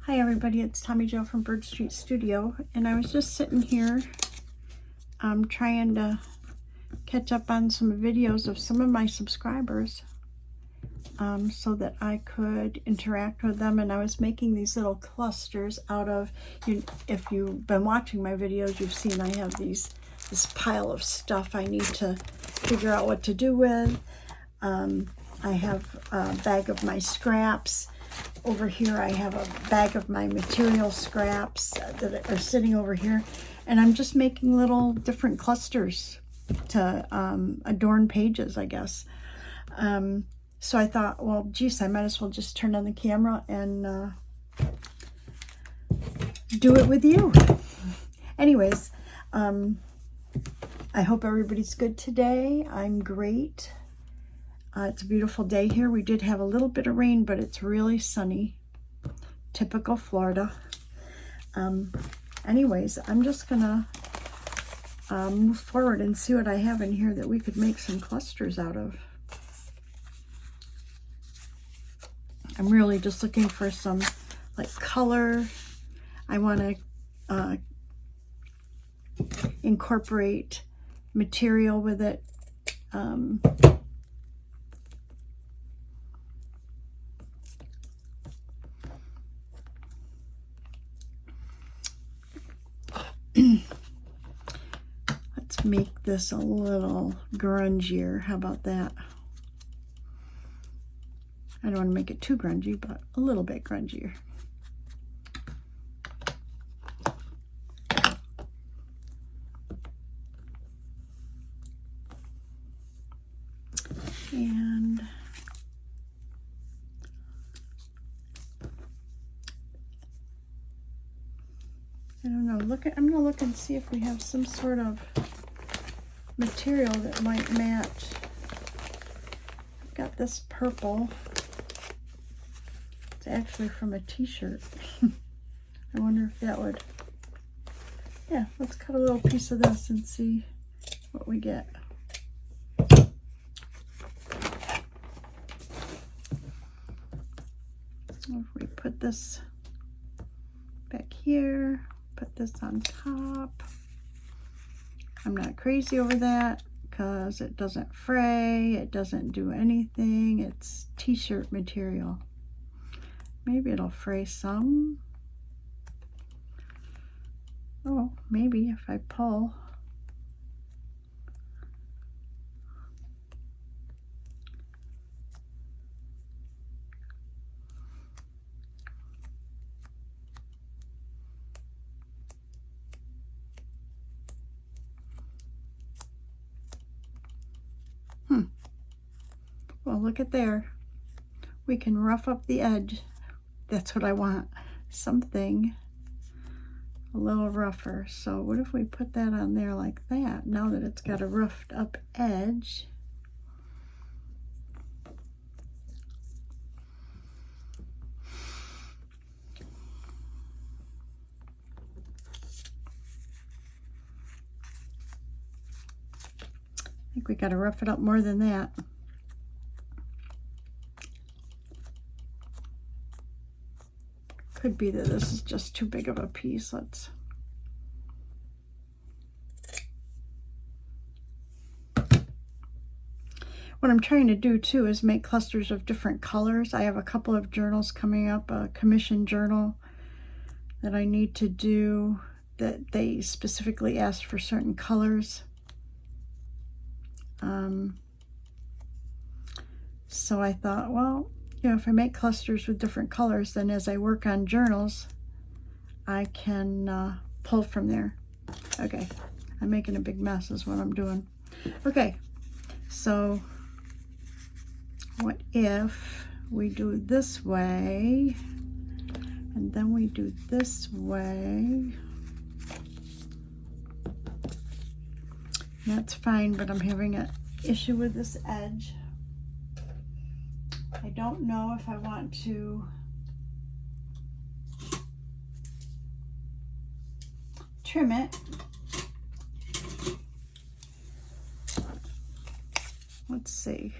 Hi everybody, it's Tommy Jo from Bird Street Studio, and I was just sitting here trying to catch up on some videos of some of my subscribers so that I could interact with them. And I was making these little clusters out of, if you've been watching my videos, you've seen I have this pile of stuff I need to figure out what to do with. I have a bag of my scraps. Over here I have a bag of my material scraps that are sitting over here, and I'm just making little different clusters to adorn pages, I guess. So I thought, well, geez, I might as well just turn on the camera and do it with you. Anyways, I hope everybody's good today. I'm great. It's a beautiful day here. We did have a little bit of rain, but it's really sunny. Typical Florida. Anyways, I'm just gonna move forward and see what I have in here that we could make some clusters out of. I'm really just looking for some like color. I want to incorporate material with it. Let's make this a little grungier. How about that? I don't want to make it too grungy, but a little bit grungier. And I don't know, I'm gonna look and see if we have some sort of material that might match. I've got this purple. It's actually from a t-shirt. I wonder if that would, yeah, let's cut a little piece of this and see what we get. If we put this back here, put this on top. I'm not crazy over that because it doesn't fray, it doesn't do anything. It's t-shirt material. Maybe it'll fray some. Oh, maybe if I pull. Well, look at there. We can rough up the edge. That's what I want. Something a little rougher. So what if we put that on there like that? Now that it's got a roughed up edge. I think we got to rough it up more than that. Could be that this is just too big of a piece. Let's what I'm trying to do too is make clusters of different colors. I have a couple of journals coming up, a commission journal that I need to do that they specifically asked for certain colors. So I thought, well, you know, if I make clusters with different colors, then as I work on journals, I can pull from there. Okay, I'm making a big mess is what I'm doing. Okay, so what if we do this way, and then we do this way? That's fine, but I'm having an issue with this edge. I don't know if I want to trim it. Let's see.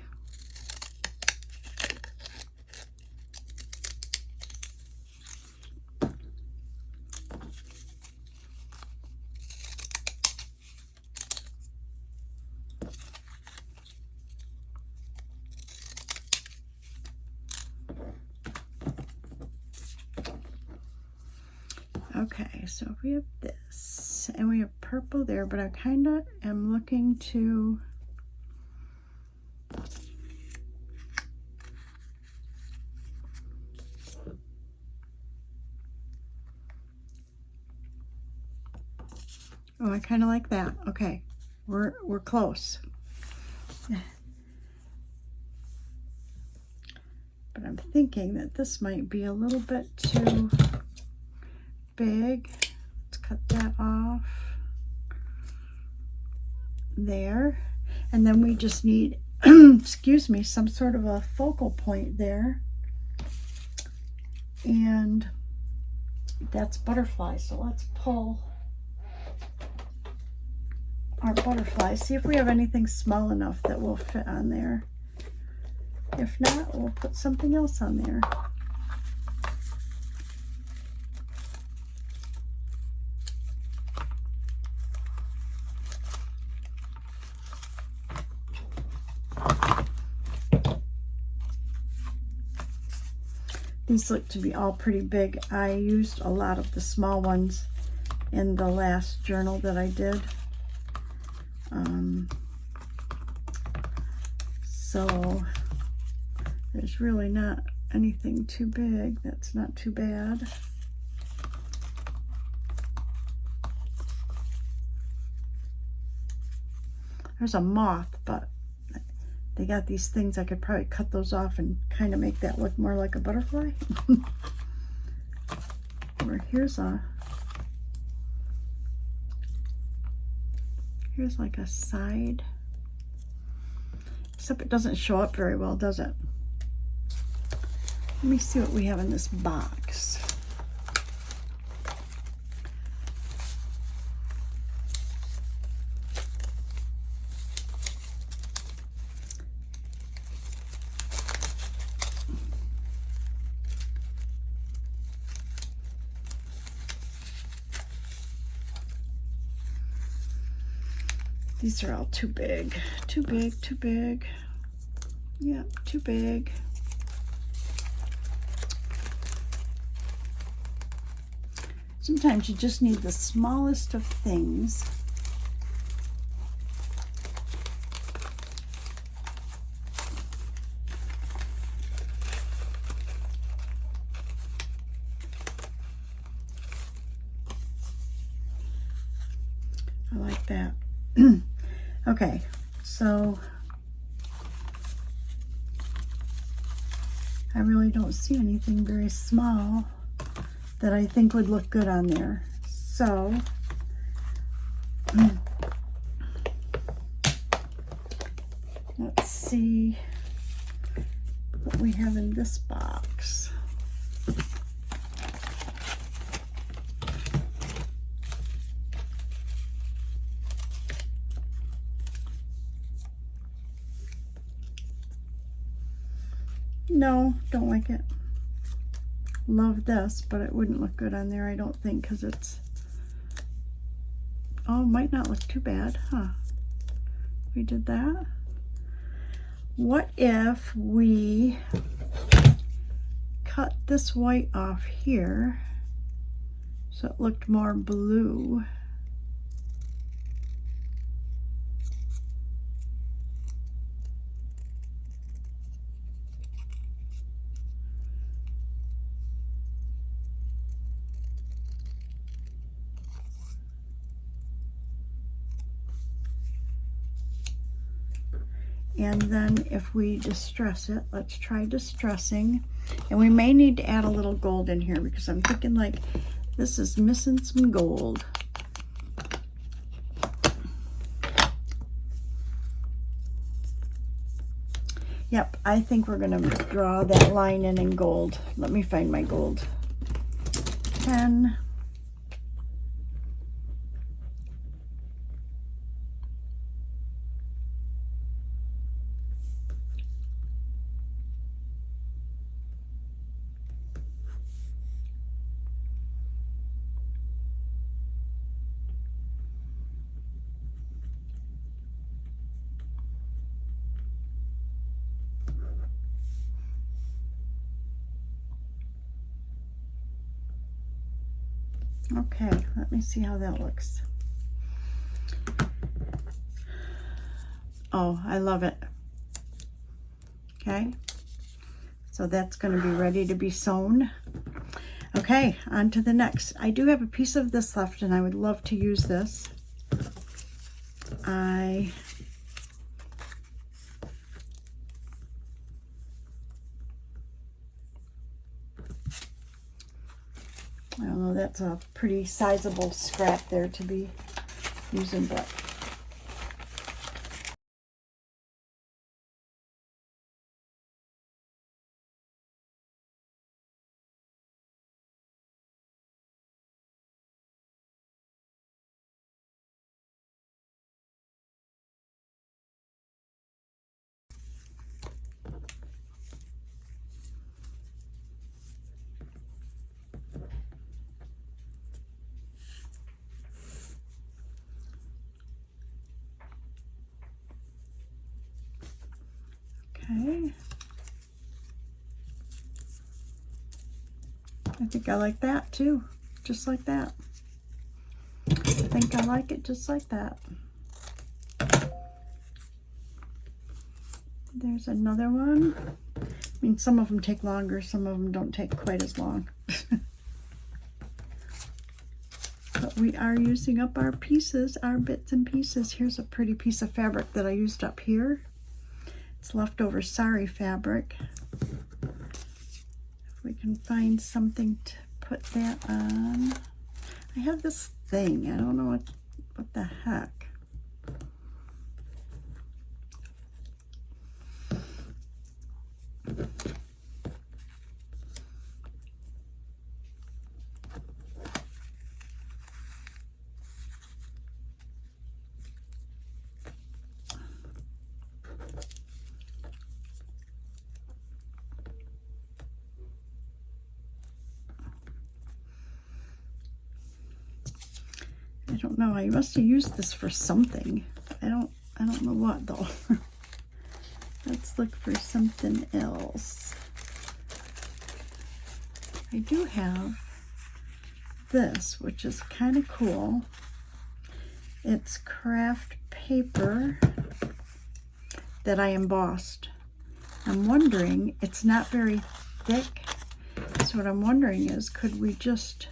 Okay, so we have this, and we have purple there, but I kind of am looking to I kind of like that. Okay, we're close. But I'm thinking that this might be a little bit too big. Let's cut that off there. And then we just need, excuse me, some sort of a focal point there. And that's butterfly. So let's pull our butterfly. See if we have anything small enough that will fit on there. If not, we'll put something else on there. These look to be all pretty big. I used a lot of the small ones in the last journal that I did. So there's really not anything too big. That's not too bad. There's a moth, but they got these things. I could probably cut those off and kind of make that look more like a butterfly. Or here's like a side. Except it doesn't show up very well, does it? Let me see what we have in this box. These are all too big. Too big, too big. Yeah, too big. Sometimes you just need the smallest of things. I like that. Okay, so I really don't see anything very small that I think would look good on there. So let's see what we have in this box. No, don't like it. Love this, but it wouldn't look good on there, I don't think, because it's, oh, it might not look too bad, huh? We did that. What if we cut this white off here so it looked more blue? And then if we distress it, let's try distressing. And we may need to add a little gold in here because I'm thinking like this is missing some gold. Yep, I think we're gonna draw that line in gold. Let me find my gold pen. Okay, let me see how that looks. Oh, I love it. Okay, so that's going to be ready to be sewn. Okay, on to the next. I do have a piece of this left, and I would love to use this. I don't know, that's a pretty sizable scrap there to be using, but okay. I think I like that too, just like that. I think I like it just like that. There's another one. I mean, some of them take longer, some of them don't take quite as long. But we are using up our pieces, our bits and pieces. Here's a pretty piece of fabric that I used up here. It's leftover sari fabric. If we can find something to put that on. I have this thing. I don't know what the heck. I don't know. I must have used this for something. I don't know what though. Let's look for something else. I do have this, which is kind of cool. It's craft paper that I embossed. I'm wondering, it's not very thick, so what I'm wondering is, could we just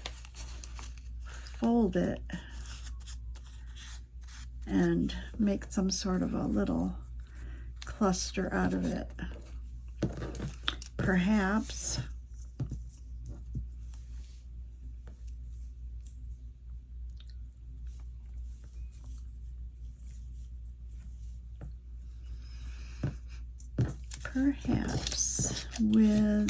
fold it and make some sort of a little cluster out of it? Perhaps. Perhaps with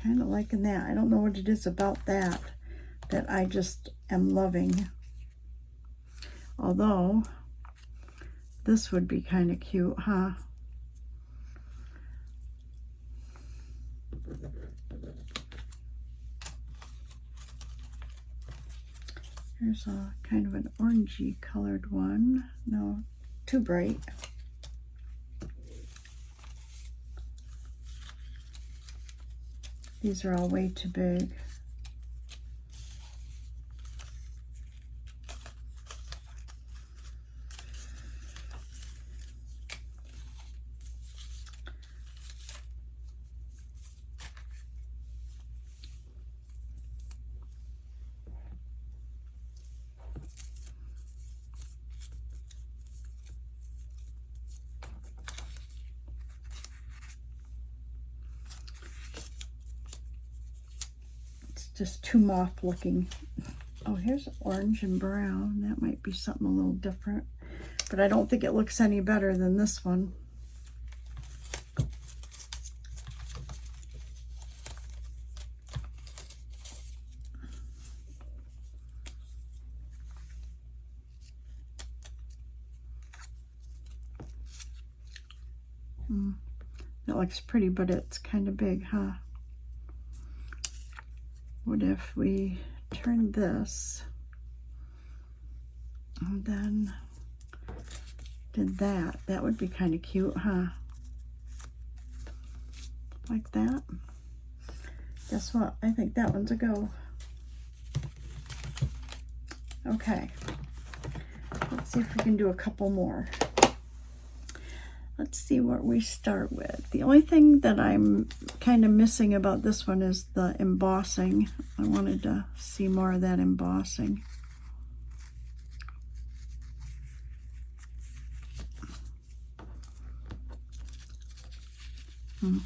kind of liking that. I don't know what it is about that I just am loving. Although this would be kind of cute, huh? Here's a kind of an orangey colored one. No, too bright. These are all way too big. just too moth looking. Oh, here's orange and brown. That might be something a little different, but I don't think it looks any better than this one. That looks pretty, but it's kind of big, huh? What if we turn this and then did that? That would be kind of cute, huh? Like that. Guess what? I think that one's a go. Okay. Let's see if we can do a couple more. Let's see what we start with. The only thing that I'm kind of missing about this one is the embossing. I wanted to see more of that embossing. What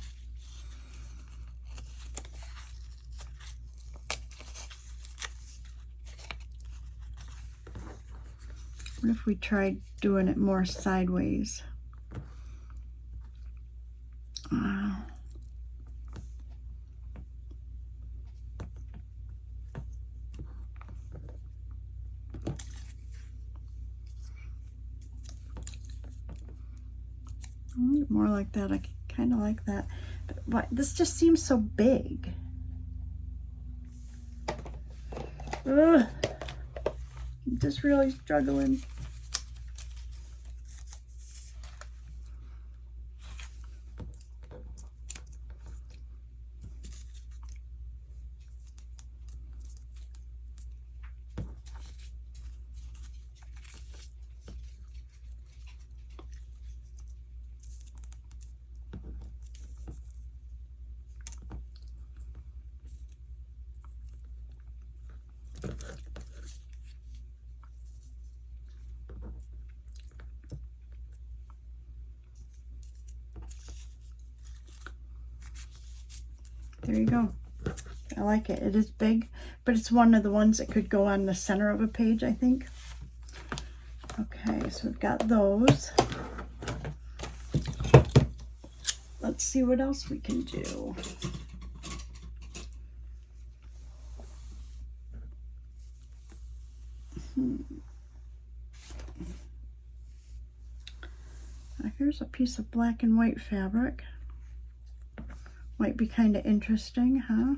if we tried doing it more sideways? More like that. I kind of like that, but this just seems so big. Ugh. I'm just really struggling. There you go. I like it. It is big, but it's one of the ones that could go on the center of a page, I think. Okay, so we've got those. Let's see what else we can do. Here's a piece of black and white fabric. Might be kind of interesting, huh?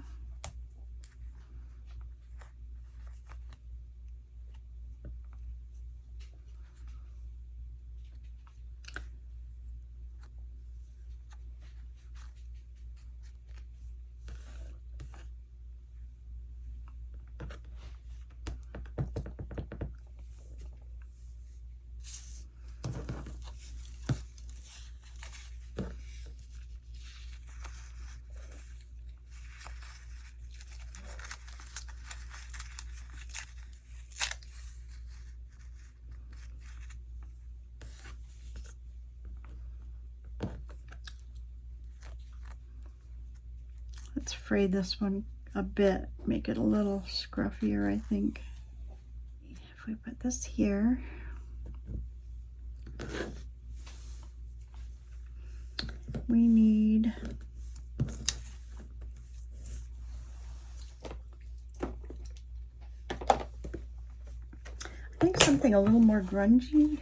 Let's fray this one a bit, make it a little scruffier, I think. If we put this here, we need I think something a little more grungy.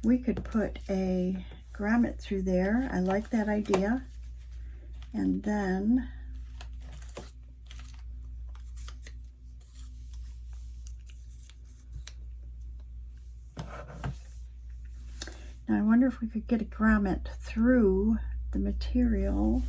We could put a grommet through there. I like that idea. And then now I wonder if we could get a grommet through the material.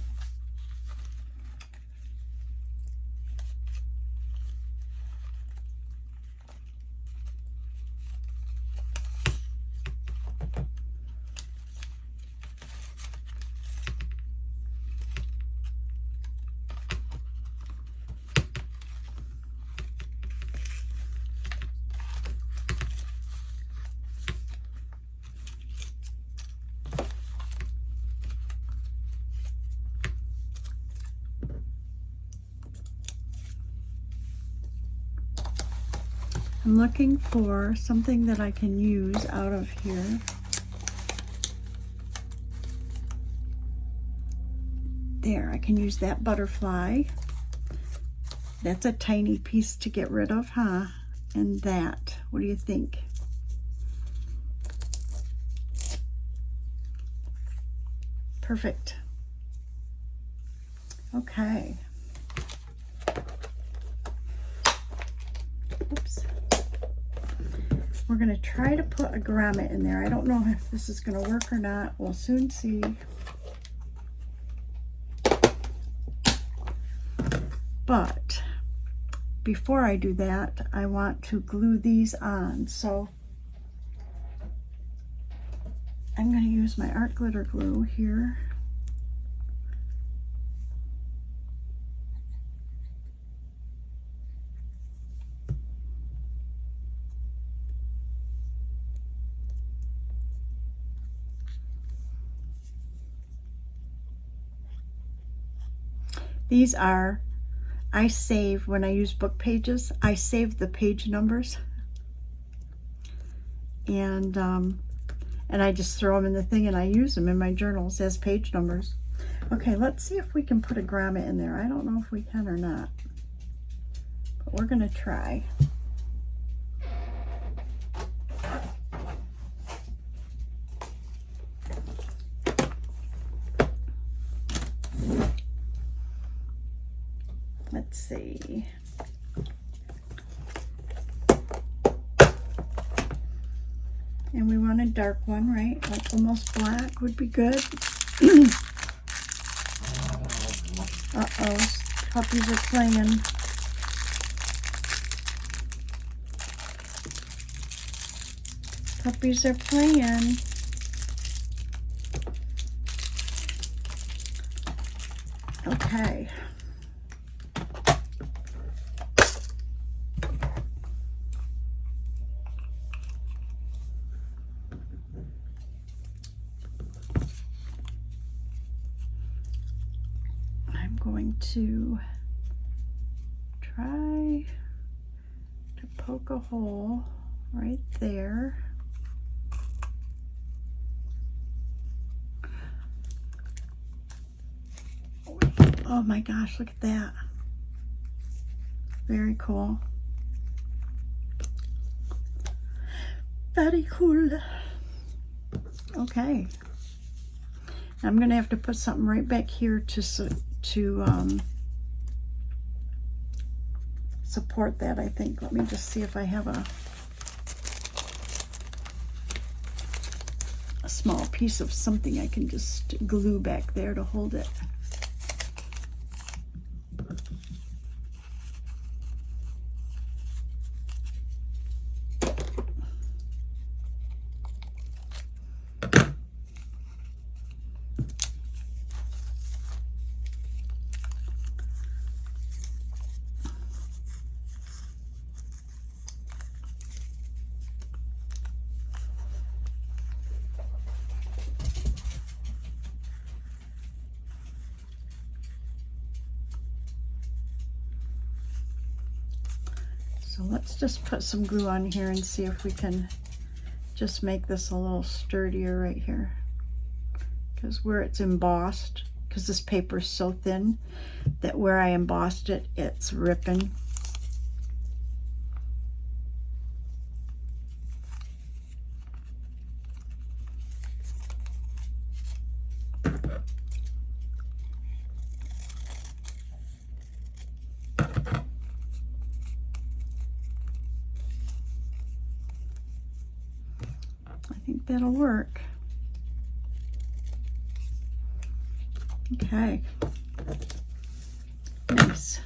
I'm looking for something that I can use out of here. There, I can use that butterfly. That's a tiny piece to get rid of, huh? And that, what do you think? Perfect. Okay. Oops. We're going to try to put a grommet in there. I don't know if this is going to work or not. We'll soon see. But before I do that, I want to glue these on. So I'm going to use my art glitter glue here. These are, I save, when I use book pages, I save the page numbers. And I just throw them in the thing and I use them in my journals as page numbers. Okay, let's see if we can put a grommet in there. I don't know if we can or not, but we're gonna try. Let's see. And we want a dark one, right? Like almost black would be good. Uh-oh, puppies are playing. Puppies are playing. Okay. Going to try to poke a hole right there. Oh my gosh, look at that. Very cool. Very cool. Okay. I'm going to have to put something right back here to support that, I think. Let me just see if I have a small piece of something I can just glue back there to hold it. So let's just put some glue on here and see if we can just make this a little sturdier right here. Because where it's embossed, because this paper is so thin that where I embossed it, it's ripping. I think that'll work. Okay. Nice.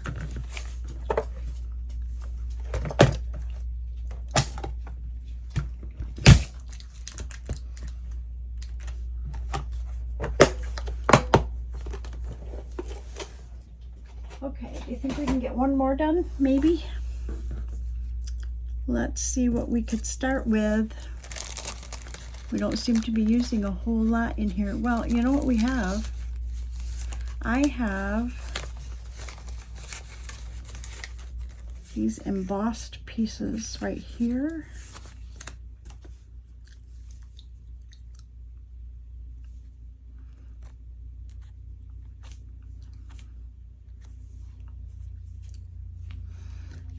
Okay, do you think we can get one more done? Maybe. Let's see what we could start with. We don't seem to be using a whole lot in here. Well, you know what we have? I have these embossed pieces right here.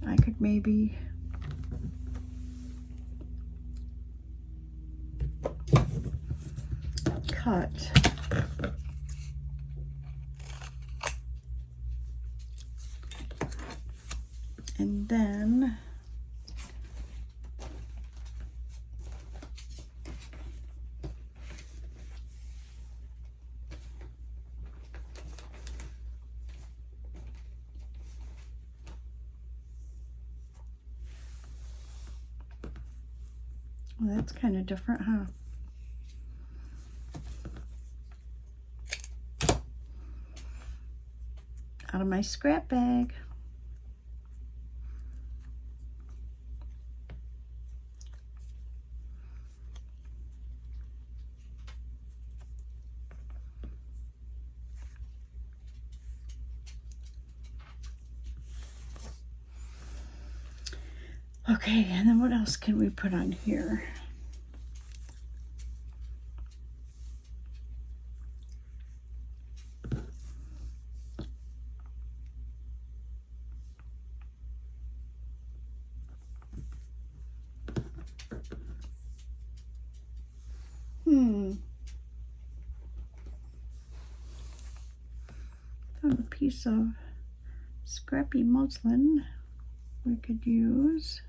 I could maybe cut and then well, that's kind of different, huh? Out of my scrap bag. Okay, and then what else can we put on here? Found a piece of scrappy muslin we could use.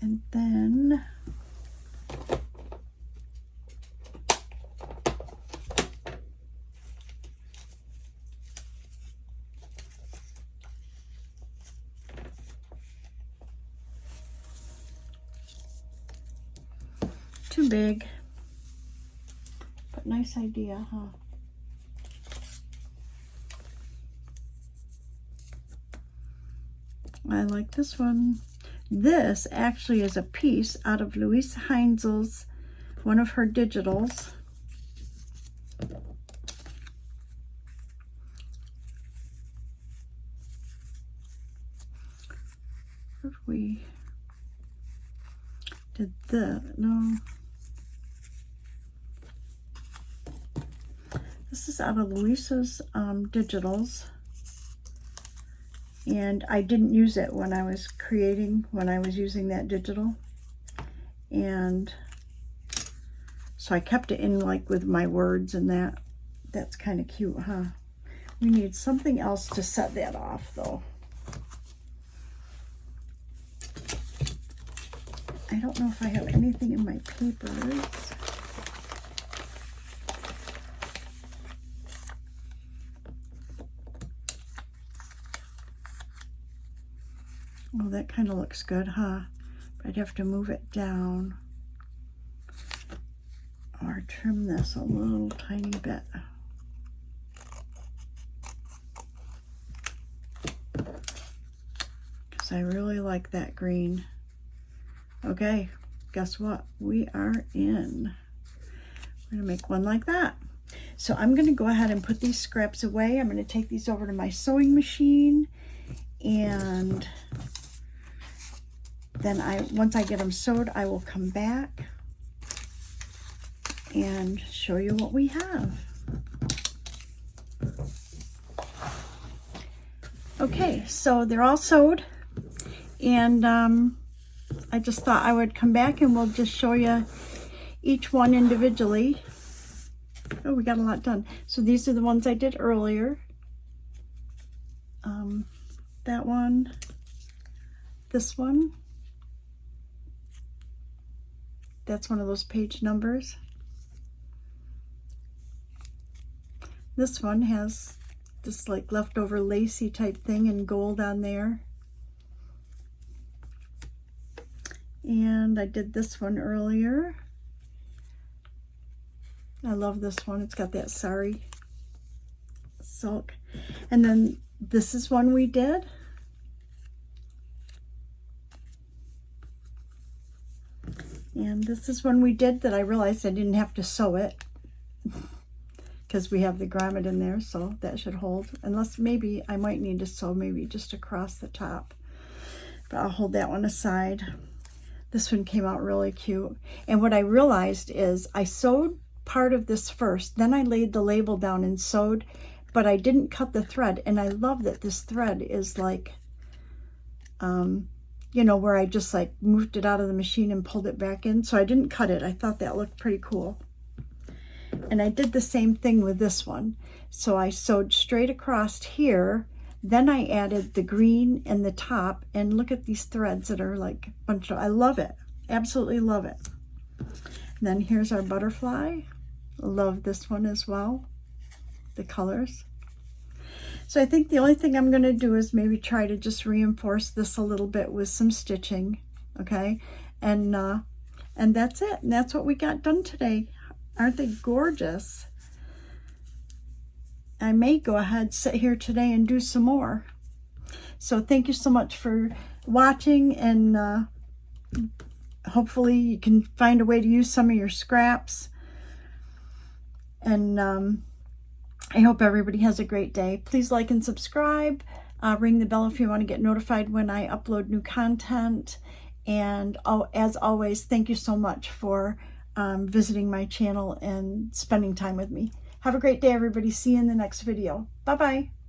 And then too big, but nice idea, huh? I like this one. This actually is a piece out of Louise Heinzel's, one of her digitals. If we did the, no. This is out of Louisa's digitals. And I didn't use it when I was creating, when I was using that digital. And so I kept it in like with my words and that. That's kind of cute, huh? We need something else to set that off though. I don't know if I have anything in my papers. Oh, that kind of looks good, huh? But I'd have to move it down or trim this a little tiny bit. Because I really like that green. Okay, guess what? We are in. We're gonna make one like that. So I'm gonna go ahead and put these scraps away. I'm gonna take these over to my sewing machine, and then once I get them sewed, I will come back and show you what we have. Okay, so they're all sewed, and I just thought I would come back and we'll just show you each one individually. Oh, we got a lot done. So these are the ones I did earlier. That one, this one. That's one of those page numbers. This one has this like leftover lacy type thing in gold on there. And I did this one earlier. I love this one. It's got that sari silk. And then this is one we did. And this is one we did that I realized I didn't have to sew it. because we have the grommet in there, so that should hold. Unless maybe I might need to sew maybe just across the top. But I'll hold that one aside. This one came out really cute. And what I realized is I sewed part of this first, then I laid the label down and sewed, but I didn't cut the thread. And I love that this thread is like, you know, where I just like moved it out of the machine and pulled it back in. So I didn't cut it. I thought that looked pretty cool. And I did the same thing with this one. So I sewed straight across here, then I added the green and the top, and look at these threads that are like a bunch of, I love it. Absolutely love it. And then here's our butterfly. Love this one as well, the colors. So I think the only thing I'm going to do is maybe try to just reinforce this a little bit with some stitching, okay? And that's it. And that's what we got done today. Aren't they gorgeous? I may go ahead, sit here today and do some more. So thank you so much for watching, and hopefully you can find a way to use some of your scraps. And I hope everybody has a great day. Please like and subscribe. Ring the bell if you want to get notified when I upload new content. And as always, thank you so much for visiting my channel and spending time with me. Have a great day, everybody. See you in the next video. Bye-bye.